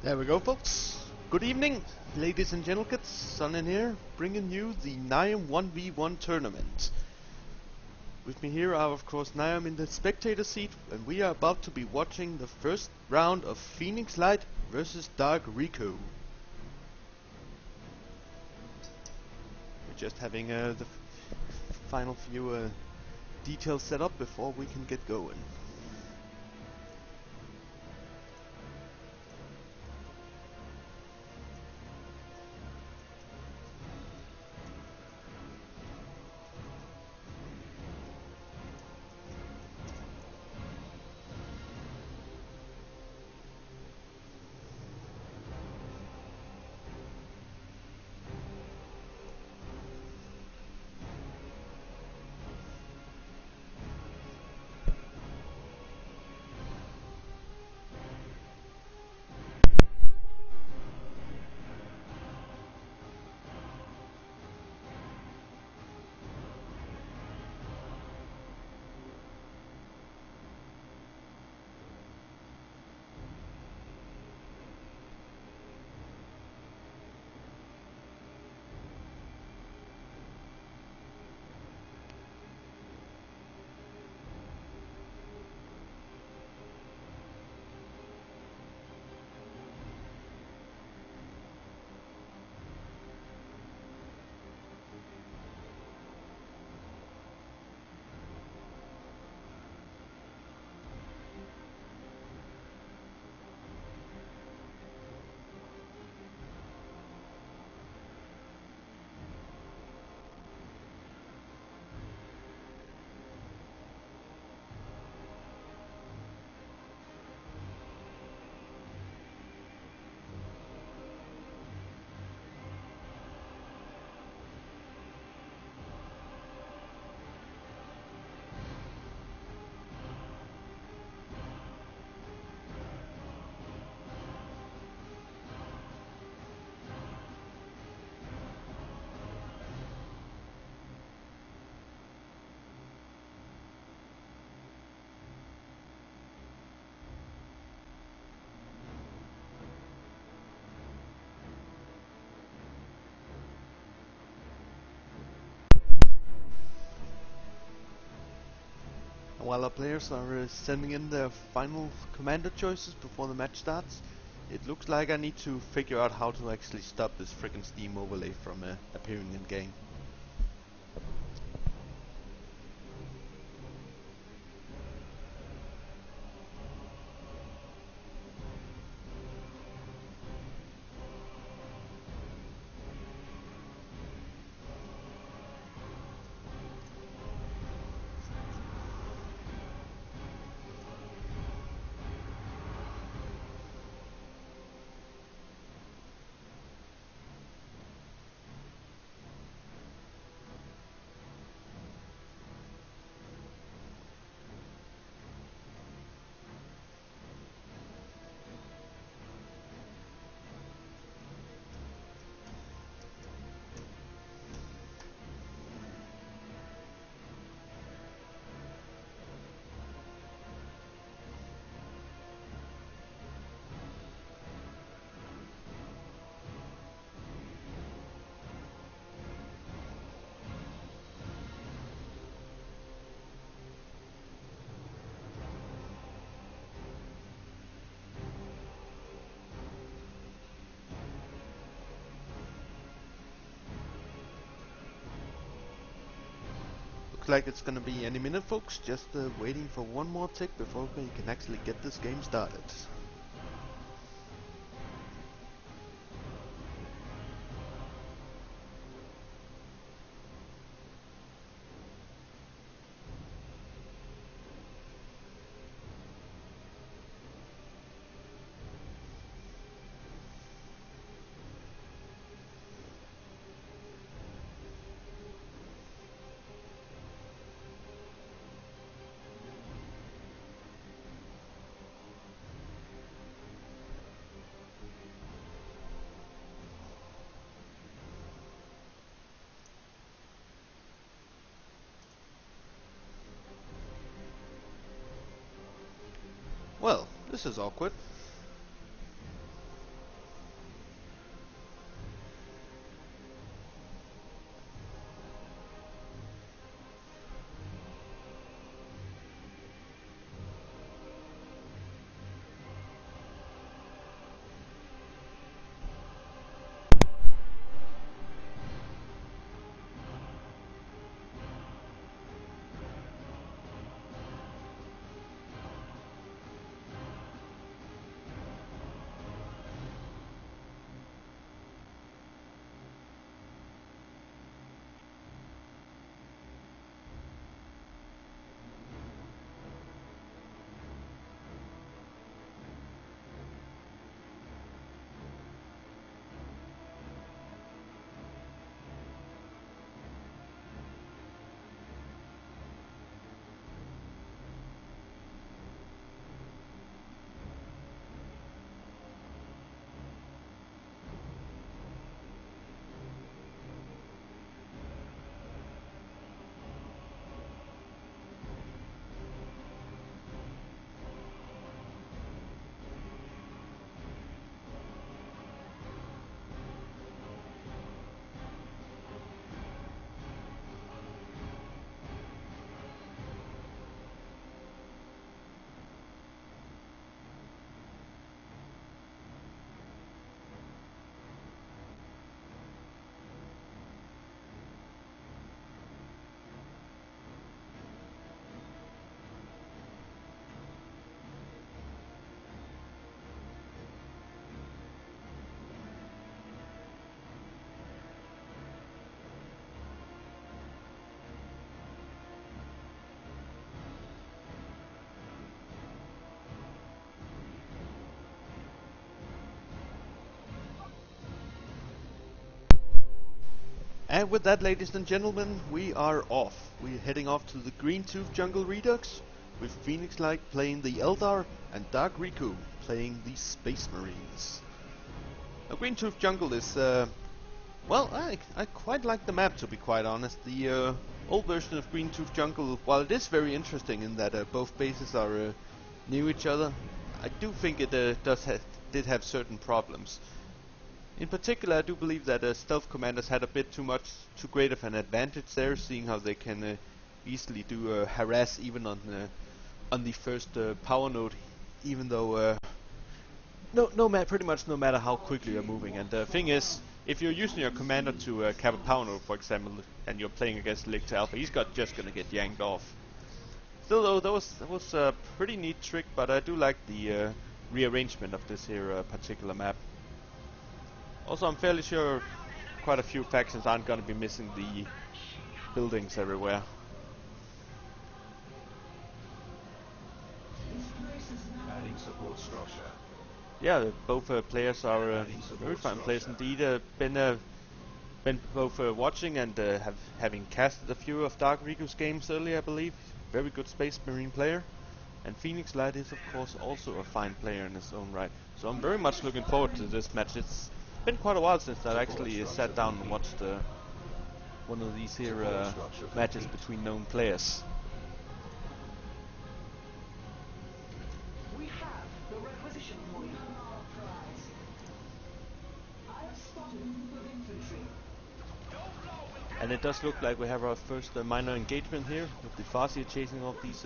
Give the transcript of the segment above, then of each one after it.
There we go, folks. Good evening, ladies and gentlemen. Son in here, bringing you the Naaium 1v1 tournament. With me here are, of course, Naaium in the spectator seat, and we are about to be watching the first round of Phoenixlight versus Dark Riku. We're just having the final few details set up before we can get going. While our players are sending in their final commander choices before the match starts, it looks like I need to figure out how to actually stop this frickin' Steam overlay from appearing in game. Looks like it's gonna be any minute, folks. Just waiting for one more tick before we can actually get this game started. Well, this is awkward. And with that, ladies and gentlemen, we are off. We're heading off to the Green Tooth Jungle Redux, with Phoenixlight playing the Eldar and Dark Riku playing the Space Marines. Now, Green Tooth Jungle is, well, I quite like the map, to be quite honest. The old version of Green Tooth Jungle, while it is very interesting in that both bases are near each other, I do think it did have certain problems. In particular, I do believe that stealth commanders had a bit too great of an advantage there, seeing how they can easily do harass even on the first power node, even though pretty much no matter how quickly you're moving. And the thing is, if you're using your commander to cap a power node, for example, and you're playing against Lictor Alpha, he's just gonna get yanked off. Still though, that was a pretty neat trick, but I do like the rearrangement of this here particular map. Also, I'm fairly sure quite a few factions aren't going to be missing the buildings everywhere. Adding support structure. Yeah, both players are very fine players indeed. Been both watching and having casted a few of Dark Riku's games earlier, I believe. Very good Space Marine player. And Phoenixlight is, of course, also a fine player in his own right. So I'm very much looking forward to this match. It's been quite a while since I actually sat down and watched one of these here matches between known players. We have the requisition for you. I have spotted a group of infantry. And it does look like we have our first minor engagement here, with the Farseer chasing off these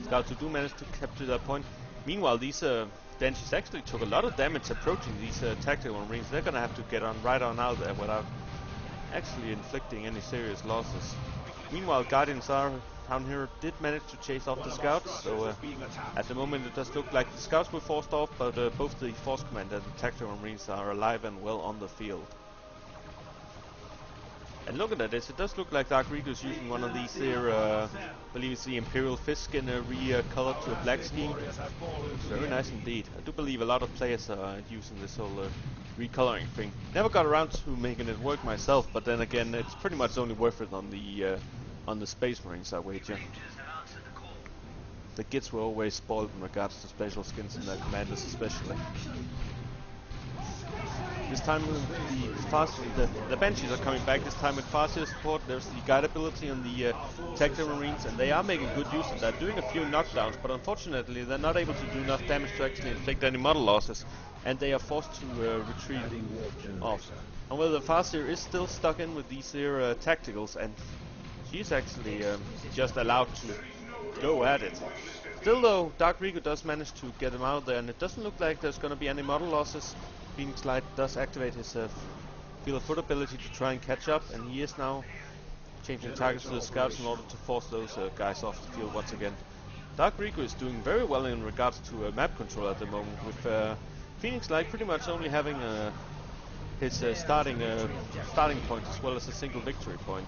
scouts who do manage to capture that point. Meanwhile, these Banshees actually took a lot of damage approaching these tactical marines. They're gonna have to get on right on out there without actually inflicting any serious losses. Meanwhile, Guardians are down here did manage to chase off the scouts, so at the moment it does look like the scouts were forced off, but both the force commander and the tactical marines are alive and well on the field. And looking at this, it does look like Dark Riku is using one of these here, I believe it's the Imperial Fish skin re-colored to a black scheme. Very nice indeed. I do believe a lot of players are using this whole recoloring thing. Never got around to making it work myself, but then again, it's pretty much only worth it on the Space Marines, I wager. The kids were always spoiled in regards to special skins and their commanders especially. This time the Banshees are coming back, this time with Farseer support. There's the guide ability on the tactical marines, and they are making good use of that, doing a few knockdowns, but unfortunately they're not able to do enough damage to actually inflict any model losses, and they are forced to retreat off. And well, the Farseer is still stuck in with these here tacticals, and she's actually just allowed to go at it. Still though, Dark Riku does manage to get him out there, and it doesn't look like there's going to be any model losses. Phoenixlight does activate his field of foot ability to try and catch up, and he is now changing targets to the scouts in order to force those guys off the field once again. Dark Riku is doing very well in regards to map control at the moment, with Phoenixlight pretty much only having his starting point as well as a single victory point.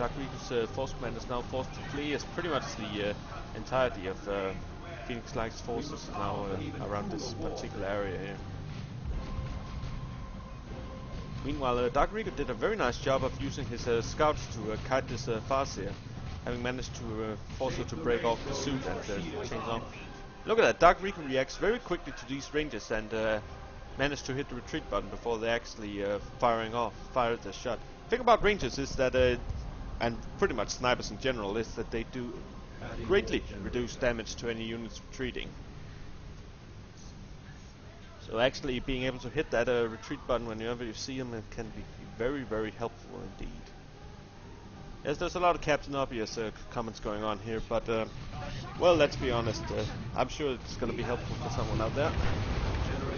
Dark Riku's force command is now forced to flee, as pretty much the entirety of Phoenixlight's forces now around this particular area here. Meanwhile, Dark Riku did a very nice job of using his scouts to kite this Farseer, having managed to force her to break off the suit and change on. Look at that, Dark Riku reacts very quickly to these ranges and managed to hit the retreat button before they actually fired the shot. The thing about ranges is that, and pretty much snipers in general, is that they do greatly reduce damage to any units retreating. So actually being able to hit that retreat button whenever you see them, it can be very, very helpful indeed. Yes, there's a lot of Captain Obvious comments going on here, but well, let's be honest, I'm sure it's going to be helpful for someone out there.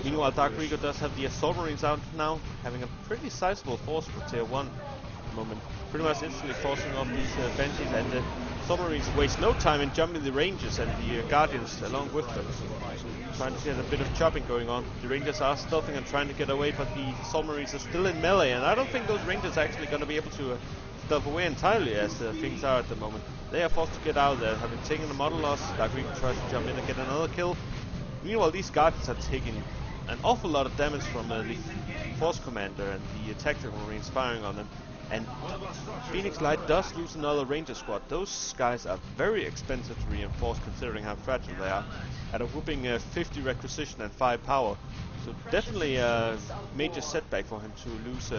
Meanwhile, Dark Riku does have the Assault Marines out now, having a pretty sizable force for tier 1 at the moment. Pretty much instantly forcing off these Banshees, and the Assault Marines waste no time in jumping the Rangers and the Guardians along with them. Trying to get a bit of chopping going on. The Rangers are stealthing and trying to get away, but the Assault Marines are still in melee, and I don't think those Rangers are actually going to be able to stealth away entirely as things are at the moment. They are forced to get out there, having taken a model loss. Dark Riku tries to jump in and get another kill. Meanwhile, these Guardians are taking an awful lot of damage from the Force Commander and the Tactical Marines firing on them. And Phoenixlight does lose another Ranger squad. Those guys are very expensive to reinforce considering how fragile they are. At a whooping 50 requisition and 5 power. So definitely a major setback for him to lose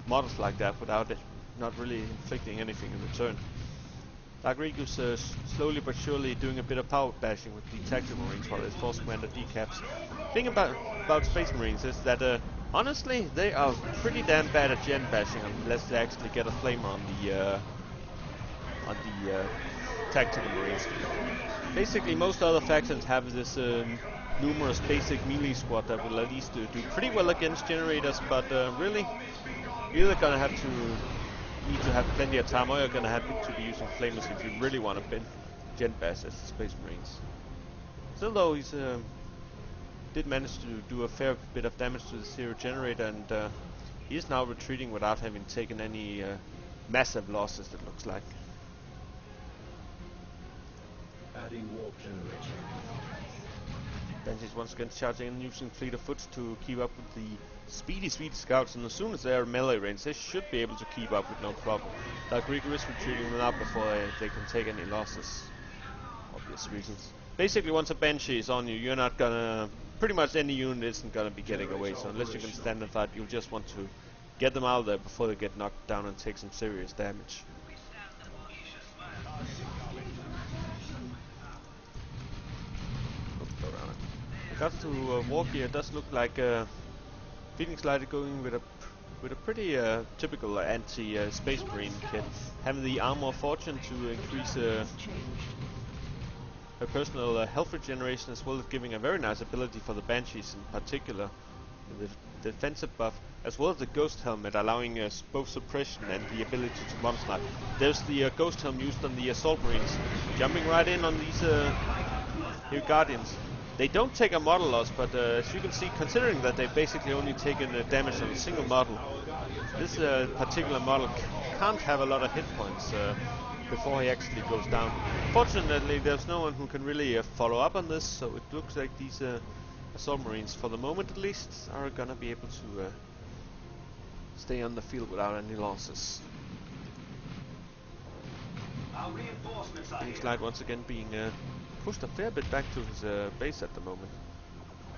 models like that without it not really inflicting anything in return. Dark Riku's slowly but surely doing a bit of power bashing with the Tactical Marines while his Force Commander decaps. The thing about Space Marines is that honestly they are pretty damn bad at gen bashing unless they actually get a flamer on the Tactical Marines. Basically most other factions have this numerous basic melee squad that will at least do pretty well against generators, but really you're either gonna have to need to have plenty of time, or you're gonna have to be using flamers if you really want to gen bash as the Space Marines. Still though, he's did manage to do a fair bit of damage to the Zero generator, and he is now retreating without having taken any massive losses, it looks like. Adding warp generator. Banshees once again charging in using Fleet of Foot to keep up with the speedy scouts, and as soon as they are melee range, they should be able to keep up with no problem. Dark Riku is retreating them out before they can take any losses. Obvious reasons. Basically, once a Banshee is on you, you're not gonna... Pretty much any unit isn't gonna be getting away, so unless you can stand and fight, you'll just want to get them out of there before they get knocked down and take some serious damage. In regards to war gear, it does look like Phoenixlight going with a pretty typical anti-Space Marine kit, having the Armor of Fortune to increase her personal health regeneration, as well as giving a very nice ability for the Banshees in particular, the defensive buff, as well as the Ghost Helmet, allowing both suppression and the ability to bomb snipe. There's the Ghost Helm used on the Assault Marines, jumping right in on these here Guardians. They don't take a model loss, but as you can see, considering that they've basically only taken damage on a single model, this particular model can't have a lot of hit points before he actually goes down. Fortunately, there's no one who can really follow up on this, so it looks like these Assault Marines, for the moment at least, are gonna be able to stay on the field without any losses. Phoenixlight once again being pushed a fair bit back to his base at the moment.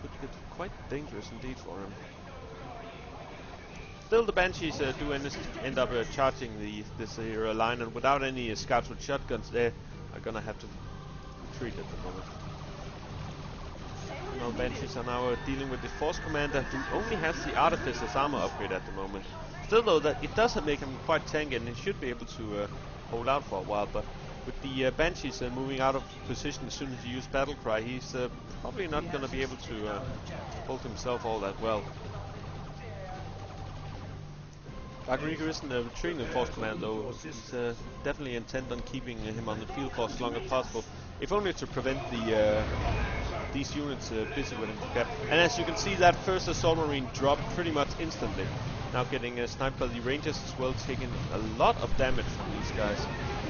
Could get quite dangerous indeed for him. Still, the Banshees do end up charging this line, and without any scouts with shotguns, they are gonna have to retreat at the moment. Now Banshees are now dealing with the Force Commander, who only has the Artificer's armor upgrade at the moment. Still though, that it does make him quite tanky, and he should be able to hold out for a while, but with the Banshees moving out of position as soon as you use Battle Cry, he's probably not going to be able to hold himself all that well. Dark Riku isn't retreating the Force Command though. He's definitely intent on keeping him on the field for as long as possible, if only to prevent these units busy with him to cap. And as you can see, that first Assault Marine dropped pretty much instantly. Now getting sniped by the Rangers as well, taking a lot of damage from these guys.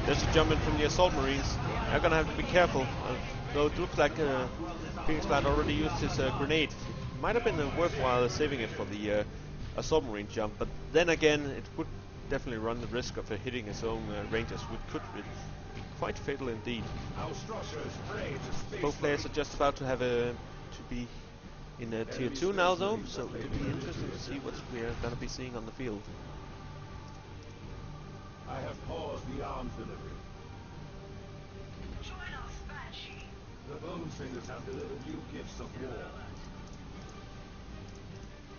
There's a jump in from the Assault Marines. They're gonna have to be careful. Though it looks like Phoenixlight already used his grenade. It might have been worthwhile saving it for the Assault Marine jump, but then again, it would definitely run the risk of hitting his own Rangers, which could be quite fatal indeed. Both players are just about to have to be in tier 2 now though, so it'll be interesting to see what we're gonna be seeing on the field. I have paused the arms delivery. Join us, Banshee. The Bone Singers have delivered you gifts of war.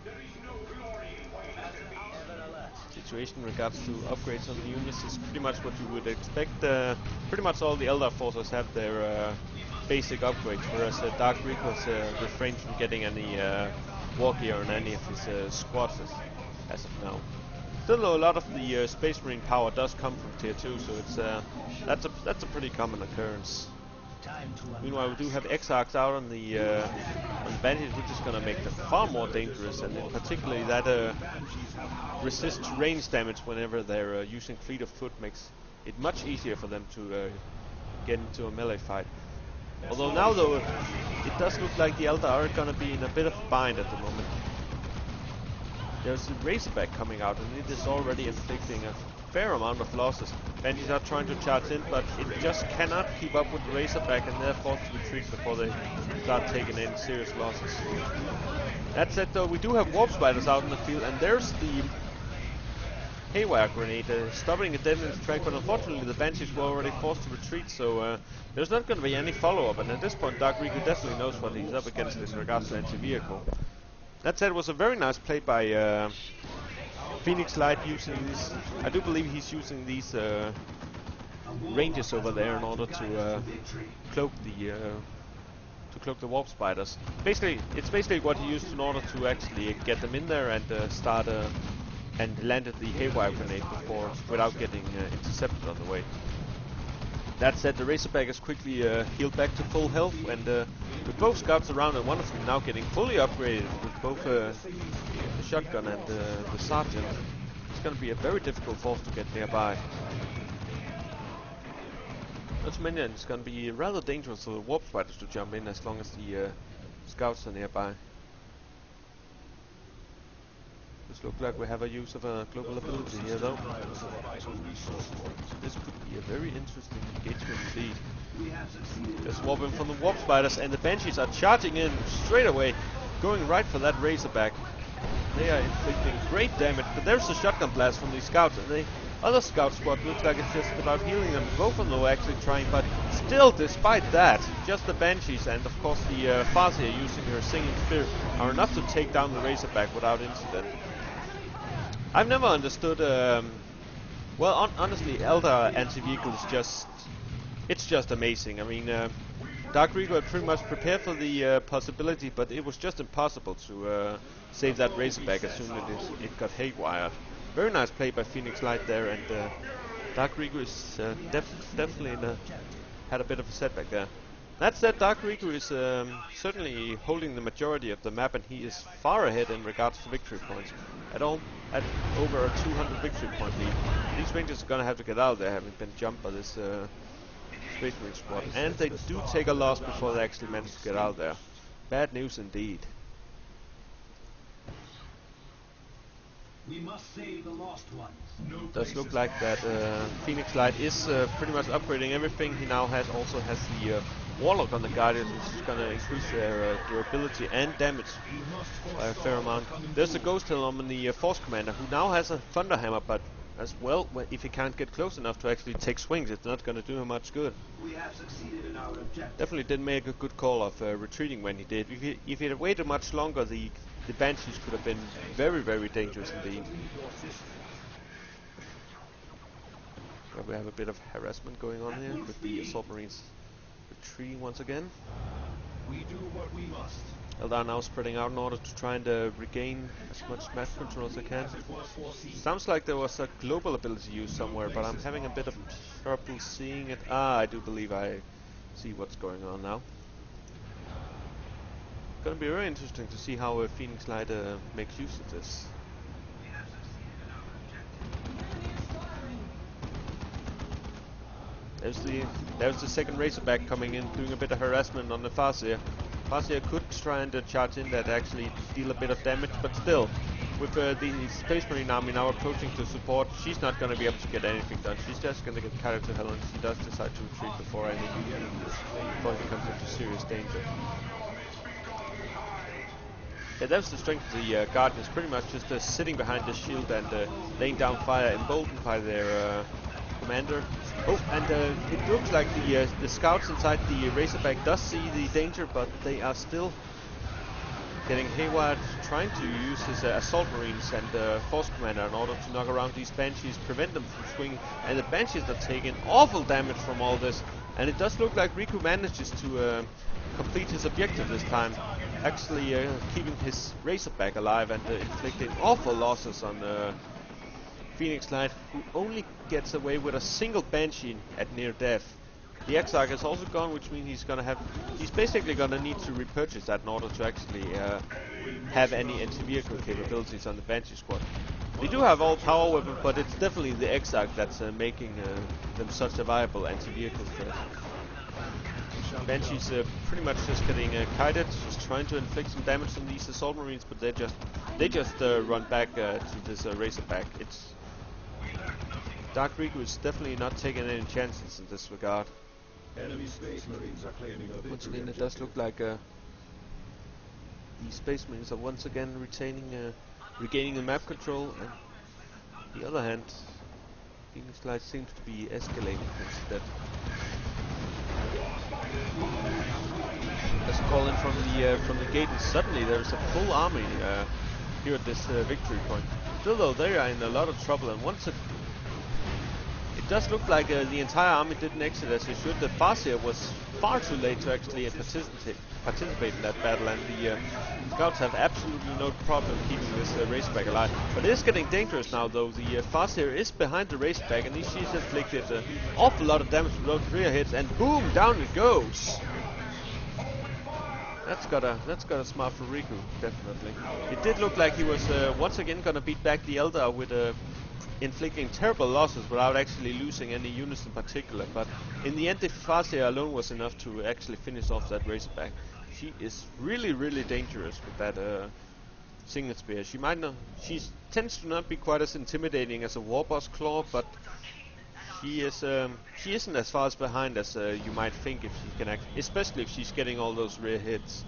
There is no glory in white Situation in regards to upgrades on the units is pretty much what you would expect. Pretty much all the Eldar forces have their basic upgrades, whereas Dark Riku has refrained from getting any war gear on any of his squads as of now. Still though, a lot of the Space Marine power does come from tier 2, so it's that's a pretty common occurrence. Meanwhile, we do have Exarchs out on the Banshees, which is going to make them far more dangerous, and in particularly that resist range damage whenever they're using Fleet of Foot makes it much easier for them to get into a melee fight. Although now though, it does look like the Eldar are going to be in a bit of a bind at the moment. there's a Razorback coming out, and it is already inflicting a fair amount of losses. Banshees are trying to charge in, but it just cannot keep up with the Razorback, and they're forced to retreat before they start taking any serious losses. That said, though, we do have Warp Spiders out in the field, and there's the Haywire Grenade stopping a dead man's track, but unfortunately the Banshees were already forced to retreat, so there's not going to be any follow-up, and at this point Dark Riku definitely knows what he's up against in regards to anti-vehicle. That said, it was a very nice play by Phoenixlight using these. I do believe he's using these ranges over there in order to cloak the Warp Spiders. Basically, it's basically what he used in order to actually get them in there and start and landed the Haywire Grenade before, without getting intercepted on the way. That said, the Razorback is quickly healed back to full health, and with both scouts around, and one of them now getting fully upgraded with both the shotgun and the sergeant, it's going to be a very difficult force to get nearby. Not to mention, it's going to be rather dangerous for the Warp Spiders to jump in as long as the scouts are nearby. This looks like we have a use of a global ability here, though. This could be a very interesting engagement indeed. They're swapping from the Warp Spiders, and the Banshees are charging in straight away, going right for that Razorback. They are inflicting great damage, but there's a shotgun blast from these scouts, and the other scout squad looks like it's just about healing them. Both of them are actually trying, but still, despite that, just the Banshees and of course the Farseer using her Singing Spear are enough to take down the Razorback without incident. I've never understood, well, honestly, Elder anti-vehicle is it's just amazing. I mean, Dark Riku had pretty much prepared for the possibility, but it was just impossible to save that Razorback as soon as it got haywired. Very nice play by Phoenixlight there, and Dark Riku is definitely had a bit of a setback there. That said, Dark Riku is certainly holding the majority of the map, and he is far ahead in regards to victory points. At over a 200 victory point lead. These Rangers are going to have to get out there, having been jumped by this Space Marine squad. And they do take a loss before they actually manage to get out there. Bad news indeed. We must save the lost ones. It does look like that Phoenixlight is pretty much upgrading everything. He now also has the Warlock on the Guardians, which is going to increase their durability and damage by a fair amount. There's a Ghost Helm on the Force Commander, who now has a Thunder Hammer, but as well, if he can't get close enough to actually take swings, it's not going to do him much good. We have succeeded in our objective. Definitely didn't make a good call of retreating when he did. If he had waited much longer, the Banshees could have been very, very dangerous indeed. Well, we have a bit of harassment going on here with the Assault Marines retreating once again. We do what we must. Eldar now spreading out in order to try and regain as much map control as they can. Sounds like there was a global ability used somewhere, but I'm having a bit of trouble seeing it. Ah, I do believe I see what's going on now. Gonna be very interesting to see how Phoenixlight makes use of this. There's the second Razorback coming in, doing a bit of harassment on the Farseer. Farseer could try and charge in that, actually deal a bit of damage, but still, with the Space Marine army now approaching to support, she's not going to be able to get anything done. She's just going to get carried to hell, and she does decide to retreat before he comes into serious danger. Yeah, that's the strength of the Guardians, pretty much just sitting behind the shield and laying down fire, emboldened by their commander. Oh, and it looks like the scouts inside the Razorback does see the danger, but they are still getting haywired, trying to use his Assault Marines and Force Commander in order to knock around these Banshees, prevent them from swinging, and the Banshees are taking awful damage from all this, and it does look like Riku manages to complete his objective this time, actually keeping his Razorback alive and inflicting awful losses on Phoenixlight, who only gets away with a single Banshee at near death. The Exarch is also gone, which means he's basically gonna need to repurchase that in order to actually have any anti-vehicle capabilities on the Banshee squad. They do have all power weapons, but it's definitely the Exarch that's making them such a viable anti-vehicle threat. Banshee's pretty much just getting kited, just trying to inflict some damage on these Assault Marines, but they're just they just run back to this Razorback. It's Dark Riku is definitely not taking any chances in this regard. Enemy space marines are claiming a Once again, it does look like the Space Marines are once again regaining the map control, and on the other hand, Phoenixlight seems to be escalating instead. There's a call in from the gate, and suddenly there's a full army here at this victory point. Still though, they are in a lot of trouble, and once it does look like the entire army didn't exit as it should. The Farseer was far too late to actually participate in that battle, and the scouts have absolutely no problem keeping this Razorback alive. But it is getting dangerous now, though. The Farseer is behind the Razorback, and she's inflicted an awful lot of damage with those rear hits, and boom, down it goes. That's got a smart for Riku, definitely. It did look like he was once again gonna beat back the Elder with inflicting terrible losses without actually losing any units in particular, but in the end the Farseer alone was enough to actually finish off that Razorback. She is really, really dangerous with that Signet Spear. She tends to not be quite as intimidating as a Warboss Claw, but she isn't as far behind as you might think if she can especially if she's getting all those rear hits.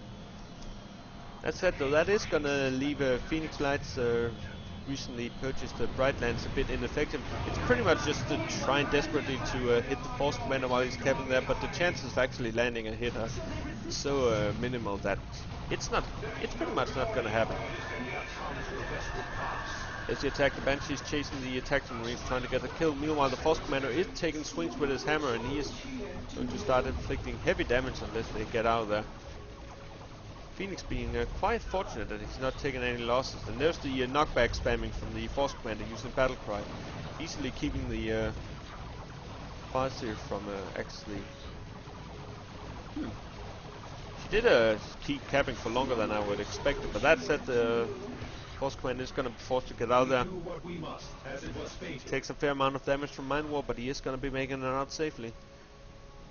That said though, that is gonna leave Phoenixlight's recently purchased Brightlands a bit ineffective. It's pretty much just trying desperately to hit the Force Commander while he's capping there, but the chances of actually landing a hit are so minimal that it's pretty much not gonna happen. As he attacked the Banshees, chasing the attacking Marines, trying to get the kill. Meanwhile, the Force Commander is taking swings with his hammer, and he is going to start inflicting heavy damage unless they get out of there. Phoenix being quite fortunate that he's not taking any losses. And there's the knockback spamming from the Force Commander using Battle Cry, easily keeping the Farseer from actually... She did keep capping for longer than I would expect, but that said, the Force Commander is going to be forced to get out there. He takes a fair amount of damage from Mind War, but he is going to be making it out safely.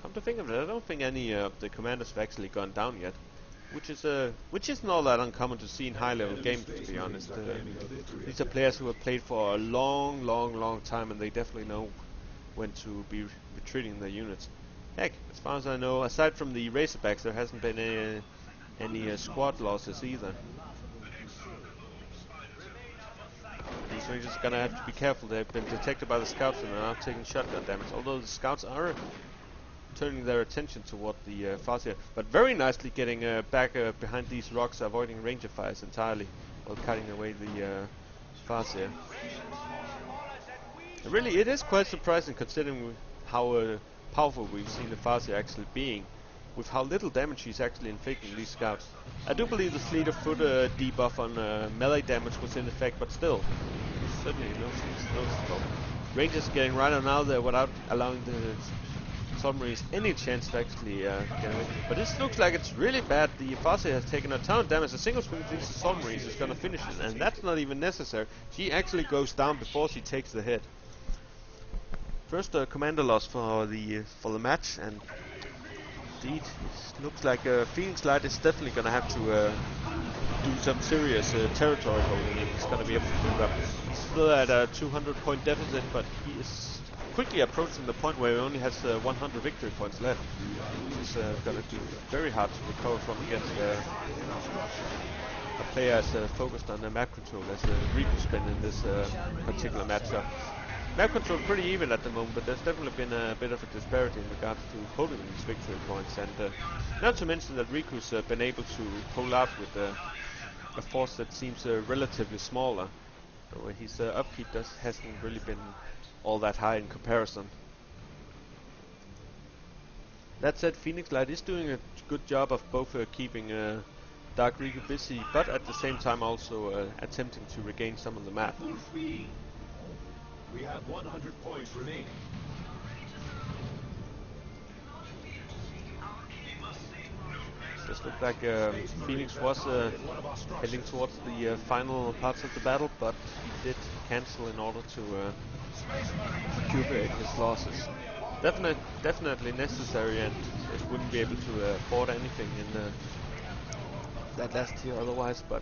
Come to think of it, I don't think any of the commanders have actually gone down yet. Which isn't all that uncommon to see in high-level games, to be honest. These are players who have played for a long time, and they definitely know when to be retreating their units. Heck, as far as I know, aside from the Razorbacks, there hasn't been any squad losses either. These Rangers are gonna have to be careful. They've been detected by the scouts and are now taking shotgun damage. Although the scouts are turning their attention toward the Farseer, but very nicely getting back behind these rocks, avoiding ranger fires entirely while cutting away the Farseer. Really, it is quite surprising considering how powerful we've seen the Farseer actually being, with how little damage he's actually inflicting these scouts. I do believe the fleet of foot debuff on melee damage was in effect, but still, certainly noticeable. Rangers getting right on out there without allowing the submarines any chance to actually get away. But this looks like it's really bad. The Farseer has taken a ton of damage. A single swing through the submarines is going to finish it, and that's not even necessary. She actually goes down before she takes the hit. First commander loss for the match, and indeed it looks like Phoenixlight is definitely going to have to do some serious territory holding if he's going to be able to do that. He's still at a 200 point deficit, but he is quickly approaching the point where he only has 100 victory points left, which is going to be very hard to recover from against a player as focused on the map control as Riku's been in this particular matchup. Map control pretty even at the moment, but there's definitely been a bit of a disparity in regards to holding these victory points, and not to mention that Riku's been able to pull out with a force that seems relatively smaller, so his upkeep hasn't really been all that high in comparison. That said, Phoenixlight is doing a good job of both keeping Dark Riku busy, but at the same time also attempting to regain some of the map. We have 100 points remaining. Just looked like Phoenix was heading towards the final parts of the battle, but he did cancel in order to recuperate his losses. Definitely necessary, and it wouldn't be able to afford anything in that last tier otherwise, but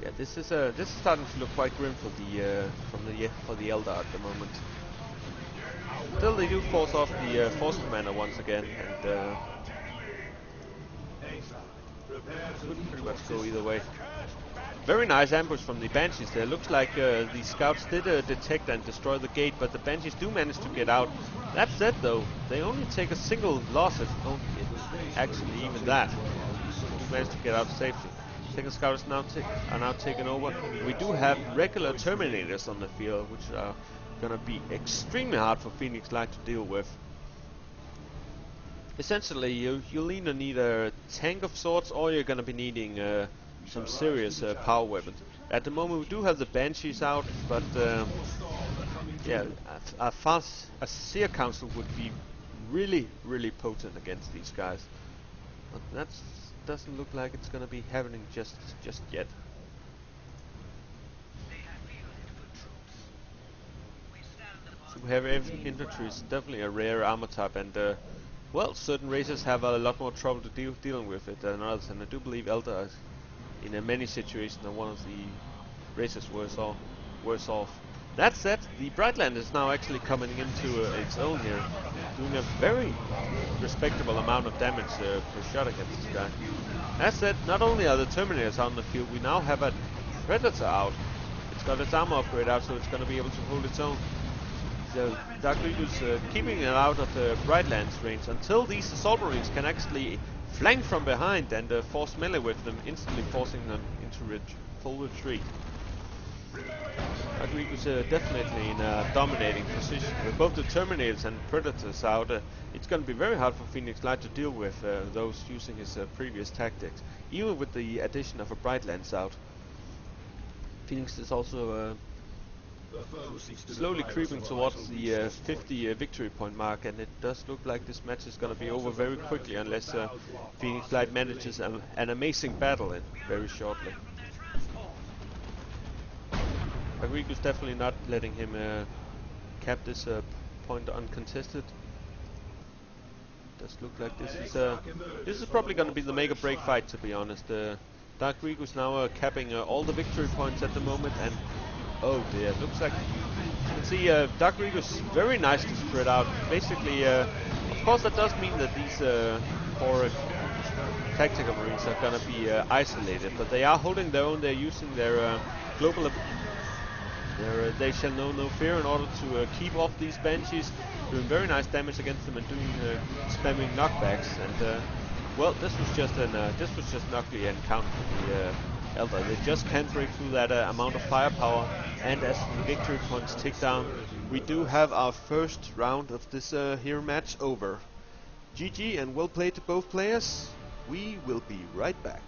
Yeah, this is starting to look quite grim for the Eldar at the moment. Still, they do force off the Force Commander once again, and could pretty much go either way. Very nice ambush from the Banshees there. Looks like the scouts did detect and destroy the gate, but the Banshees do manage to get out. That said, though, they only take a single loss. Actually, even that, they do manage to get out safely. Second scouts are now taken over. We do have regular Terminators on the field, which are gonna be extremely hard for Phoenixlight to deal with. Essentially, you'll either need a tank of sorts, or you're gonna be needing some serious power weapons. At the moment, we do have the Banshees out, but yeah, a Farseer Council would be really, really potent against these guys. But that doesn't look like it's gonna be happening just yet. So heavy infantry is definitely a rare armor type, and well, certain races have a lot more trouble to dealing with it than others, and I do believe Eldar is, in many situations, are one of the races worse off. That said, the Brightland is now actually coming into its own here, doing a very respectable amount of damage per shot against this guy. That said, not only are the Terminators out on the field, we now have a Predator out. It's got its armor upgrade out, so it's going to be able to hold its own. So Dark Riku's keeping it out of the Brightland's range until these Assault Marines can actually flank from behind and force melee with them, instantly forcing them into full retreat. Dark Riku's definitely in a dominating position. With both the Terminators and Predators out, it's going to be very hard for Phoenixlight to deal with those using his previous tactics, even with the addition of a Brightlands out. Phoenix is also slowly creeping towards the 50 victory point mark, and it does look like this match is going to be over very quickly unless Phoenixlight manages an amazing battle in very shortly. Riku's definitely not letting him cap this point uncontested. Does look like this is probably going to be the make or break fight, to be honest. Dark Riku's now capping all the victory points at the moment, and oh dear, looks like you can see Dark Riku's very nicely spread out. Basically, of course, that does mean that these 4 tactical marines are going to be isolated, but they are holding their own. They're using their global. They shall know no fear in order to keep off these Banshees, doing very nice damage against them and doing spamming knockbacks. And well, this was just an ugly encounter for the Eldar. They just can't break through that amount of firepower. And as the victory points tick down, we do have our first round of this here match over. GG and well played to both players. We will be right back.